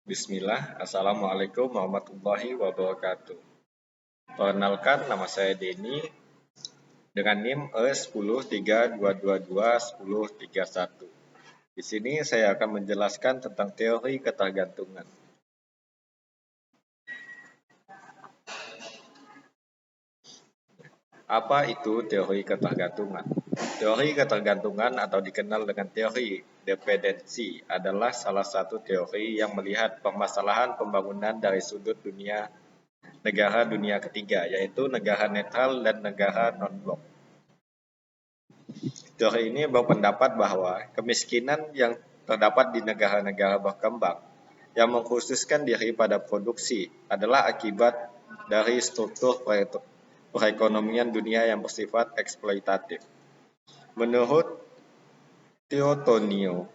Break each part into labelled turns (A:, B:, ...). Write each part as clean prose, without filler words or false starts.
A: Bismillah, Assalamualaikum warahmatullahi wabarakatuh. Perkenalkan, nama saya Denny dengan NIM E1032221031. Di sini saya akan menjelaskan tentang teori ketergantungan. Apa itu teori ketergantungan? Teori ketergantungan atau dikenal dengan teori dependensi adalah salah satu teori yang melihat permasalahan pembangunan dari sudut negara dunia ketiga, yaitu negara netral dan negara non-blok. Teori ini berpendapat bahwa kemiskinan yang terdapat di negara-negara berkembang yang mengkhususkan diri pada produksi adalah akibat dari struktur perekonomian dunia yang bersifat eksploitatif. Menurut Teotonio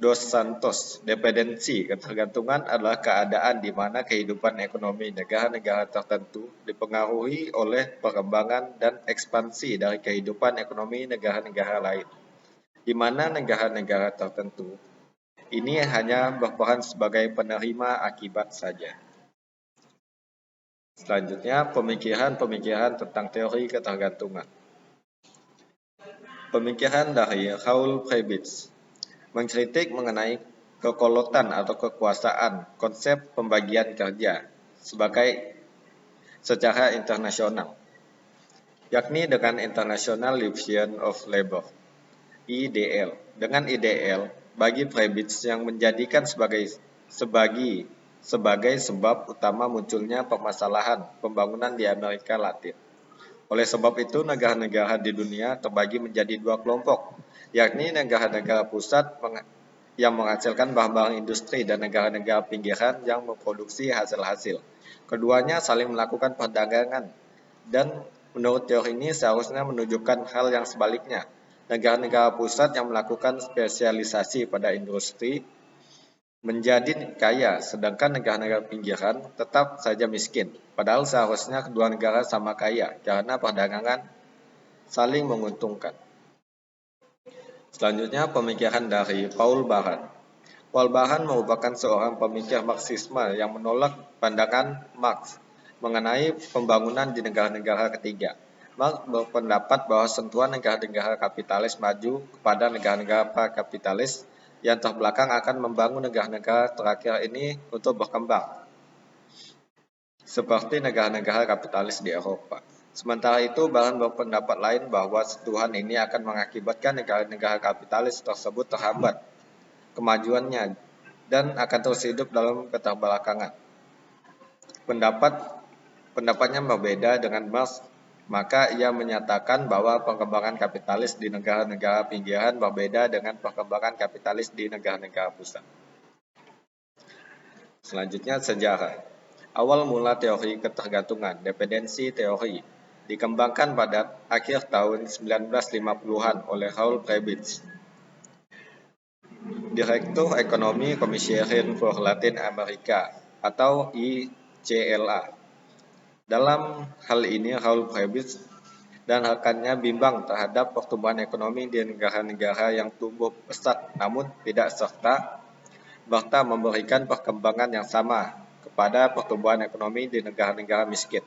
A: Dos Santos, dependensi ketergantungan adalah keadaan di mana kehidupan ekonomi negara-negara tertentu dipengaruhi oleh perkembangan dan ekspansi dari kehidupan ekonomi negara-negara lain, di mana negara-negara tertentu ini hanya berperan sebagai penerima akibat saja. Selanjutnya, pemikiran-pemikiran tentang teori ketergantungan. Pemikiran dari Raoul Prebisch mengkritik mengenai kekolotan atau kekuasaan konsep pembagian kerja secara internasional, yakni dengan International Division of Labor (IDL). Dengan IDL, bagi Prebisch yang menjadikan sebagai sebab utama munculnya permasalahan pembangunan di Amerika Latin. Oleh sebab itu, negara-negara di dunia terbagi menjadi dua kelompok, yakni negara-negara pusat yang menghasilkan bahan-bahan industri dan negara-negara pinggiran yang memproduksi hasil-hasil. Keduanya saling melakukan perdagangan, dan menurut teori ini seharusnya menunjukkan hal yang sebaliknya. Negara-negara pusat yang melakukan spesialisasi pada industri menjadi kaya, sedangkan negara-negara pinggiran tetap saja miskin. Padahal seharusnya kedua negara sama kaya karena perdagangan saling menguntungkan. Selanjutnya, pemikiran dari Paul Baran. Paul Baran merupakan seorang pemikir Marxisme yang menolak pandangan Marx mengenai pembangunan di negara-negara ketiga. Marx berpendapat bahwa sentuhan negara-negara kapitalis maju kepada negara-negara pra-kapitalis yang terbelakang akan membangun negara-negara terakhir ini untuk berkembang, seperti negara-negara kapitalis di Eropa. Sementara itu, Baran berpendapat lain bahwa sentuhan ini akan mengakibatkan negara-negara kapitalis tersebut terhambat kemajuannya dan akan terus hidup dalam keterbelakangan. Pendapatnya berbeda dengan Marx, maka ia menyatakan bahwa perkembangan kapitalis di negara-negara pinggiran berbeda dengan perkembangan kapitalis di negara-negara pusat. Selanjutnya, sejarah. Awal mula teori ketergantungan, dependensi teori, dikembangkan pada akhir tahun 1950-an oleh Raoul Prebisch, Direktur Ekonomi Commission for Latin America atau ICLA. Dalam hal ini, Raoul Prebisch dan rekannya bimbang terhadap pertumbuhan ekonomi di negara-negara yang tumbuh pesat namun tidak serta-merta memberikan perkembangan yang sama kepada pertumbuhan ekonomi di negara-negara miskin.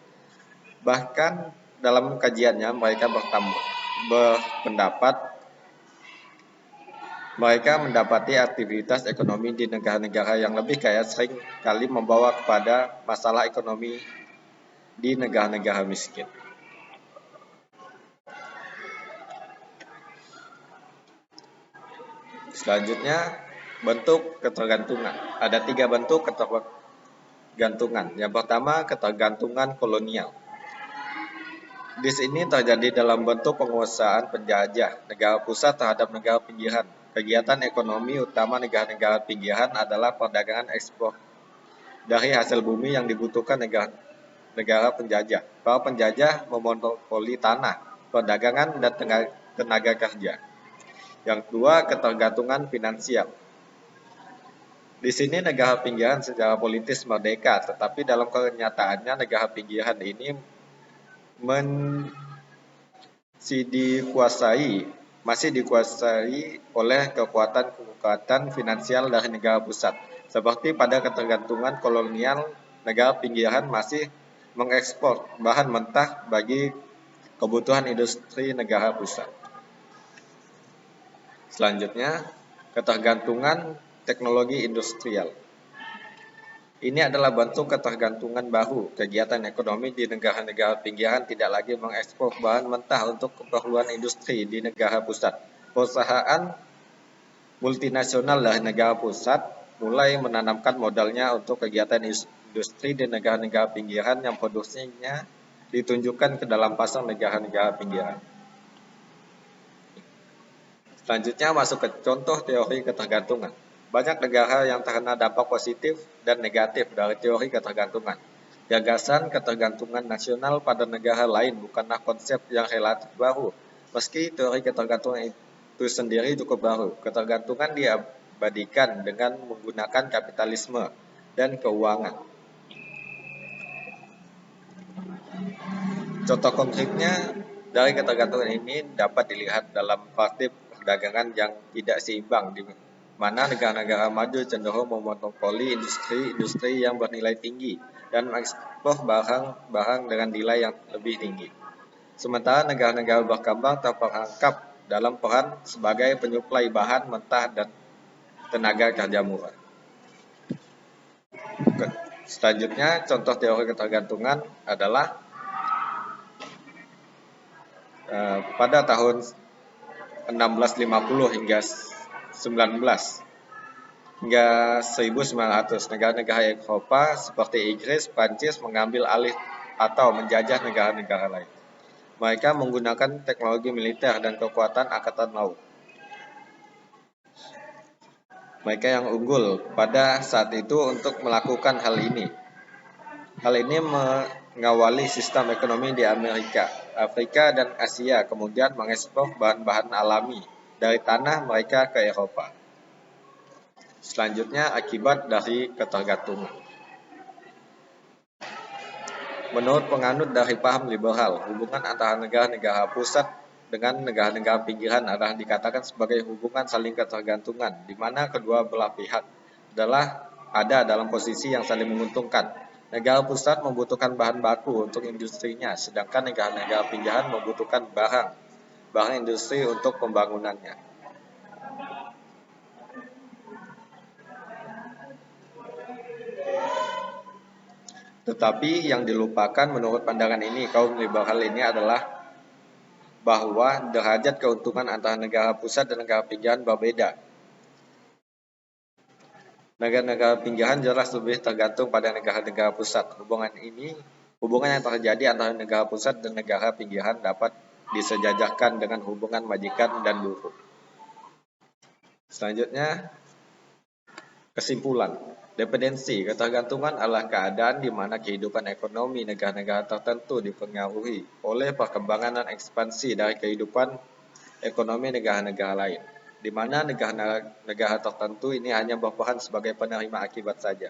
A: Bahkan dalam kajiannya mereka mendapati aktivitas ekonomi di negara-negara yang lebih kaya sering kali membawa kepada masalah ekonomi di negara-negara miskin. Selanjutnya, bentuk ketergantungan. Ada 3 bentuk ketergantungan. Yang pertama, ketergantungan kolonial. Di sini terjadi dalam bentuk penguasaan penjajah negara pusat terhadap negara pinggiran. Kegiatan ekonomi utama negara-negara pinggiran adalah perdagangan ekspor dari hasil bumi yang dibutuhkan negara penjajah. Para penjajah memonopoli tanah, perdagangan, dan tenaga kerja. Yang kedua, ketergantungan finansial. Di sini negara pinggiran secara politis merdeka, tetapi dalam kenyataannya negara pinggiran ini dikuasai masih dikuasai oleh kekuatan finansial dari negara pusat. Seperti pada ketergantungan kolonial, negara pinggiran masih mengekspor bahan mentah bagi kebutuhan industri negara pusat. Selanjutnya, ketergantungan teknologi industrial. Ini adalah bentuk ketergantungan baru. Kegiatan ekonomi di negara-negara pinggiran tidak lagi mengekspor bahan mentah untuk keperluan industri di negara pusat. Perusahaan multinasional dari negara pusat mulai menanamkan modalnya untuk kegiatan industri di negara-negara pinggiran yang produksinya ditunjukkan ke dalam pasar negara-negara pinggiran. Selanjutnya masuk ke contoh teori ketergantungan. Banyak negara yang terkena dampak positif dan negatif dari teori ketergantungan. Gagasan ketergantungan nasional pada negara lain bukanlah konsep yang relatif baru. Meski teori ketergantungan itu sendiri cukup baru, ketergantungan diabadikan dengan menggunakan kapitalisme dan keuangan. Contoh konkretnya dari ketergantungan ini dapat dilihat dalam praktik perdagangan yang tidak seimbang di mana negara-negara maju cenderung memonopoli industri yang bernilai tinggi dan mengekspor barang-barang dengan nilai yang lebih tinggi. Sementara negara-negara berkembang terperangkap dalam peran sebagai penyuplai bahan mentah dan tenaga kerja murah. Selanjutnya, contoh teori ketergantungan adalah pada tahun 1650 hingga 1900 negara-negara Eropa seperti Inggris, Prancis mengambil alih atau menjajah negara-negara lain. Mereka menggunakan teknologi militer dan kekuatan angkatan laut. Mereka yang unggul pada saat itu untuk melakukan hal ini. Hal ini mengawali sistem ekonomi di Amerika, Afrika, dan Asia, kemudian mengekspor bahan-bahan alami dari tanah mereka ke Eropa. Selanjutnya, akibat dari ketergantungan. Menurut penganut dari paham liberal, hubungan antara negara-negara pusat dengan negara-negara pinggiran adalah dikatakan sebagai hubungan saling ketergantungan, di mana kedua belah pihak ada dalam posisi yang saling menguntungkan. Negara pusat membutuhkan bahan baku untuk industrinya, sedangkan negara-negara pinggiran membutuhkan barang industri untuk pembangunannya. Tetapi yang dilupakan menurut pandangan ini, kaum liberal ini adalah bahwa derajat keuntungan antara negara pusat dan negara pinggiran berbeda. Negara-negara pinggiran jelas lebih tergantung pada negara-negara pusat. Hubungan yang terjadi antara negara pusat dan negara pinggiran dapat disejajarkan dengan hubungan majikan dan buruh. Selanjutnya, kesimpulan. Dependensi, ketergantungan adalah keadaan di mana kehidupan ekonomi negara-negara tertentu dipengaruhi oleh perkembangan dan ekspansi dari kehidupan ekonomi negara-negara lain, di mana negara-negara tertentu ini hanya berperan sebagai penerima akibat saja.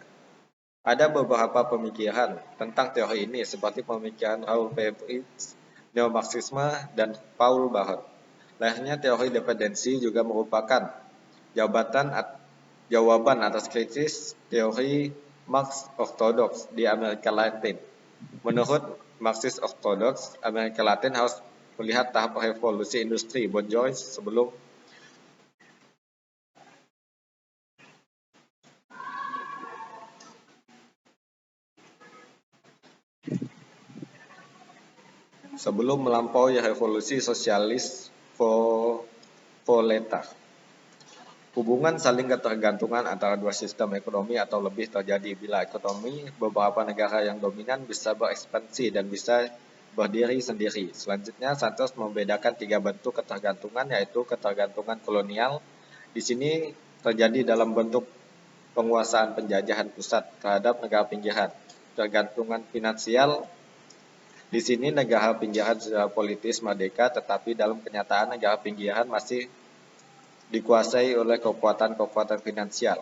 A: Ada beberapa pemikiran tentang teori ini seperti pemikiran Raoul Faibrecht, neo-Marxisme, dan Paul Barat. Lahirnya teori dependensi juga merupakan jawaban atas kritis teori Marx ortodoks di Amerika Latin. Menurut Marxis ortodoks, Amerika Latin harus melihat tahap revolusi industri bourgeois sebelum melampaui revolusi sosialis proletar. Hubungan saling ketergantungan antara dua sistem ekonomi atau lebih terjadi bila ekonomi beberapa negara yang dominan bisa berekspansi dan bisa berdiri sendiri. Selanjutnya, Santos membedakan tiga bentuk ketergantungan, yaitu ketergantungan kolonial. Di sini terjadi dalam bentuk penguasaan penjajahan pusat terhadap negara pinggiran. Ketergantungan finansial, di sini negara pinggiran secara politis merdeka, tetapi dalam kenyataan negara pinggiran masih dikuasai oleh kekuatan-kekuatan finansial.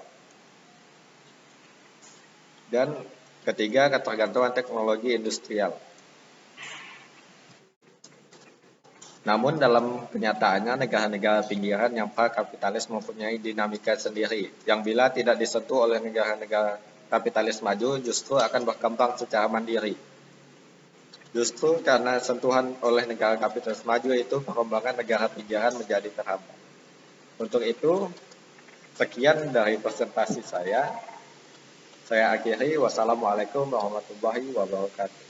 A: Dan ketiga, ketergantungan teknologi industrial. Namun dalam kenyataannya negara-negara pinggiran yang pra-kapitalis mempunyai dinamika sendiri yang bila tidak disentuh oleh negara-negara kapitalis maju justru akan berkembang secara mandiri. Justru karena sentuhan oleh negara kapitalis maju itu perkembangan negara pinggiran menjadi terhambat. Untuk itu, sekian dari presentasi saya. Saya akhiri. Wassalamualaikum warahmatullahi wabarakatuh.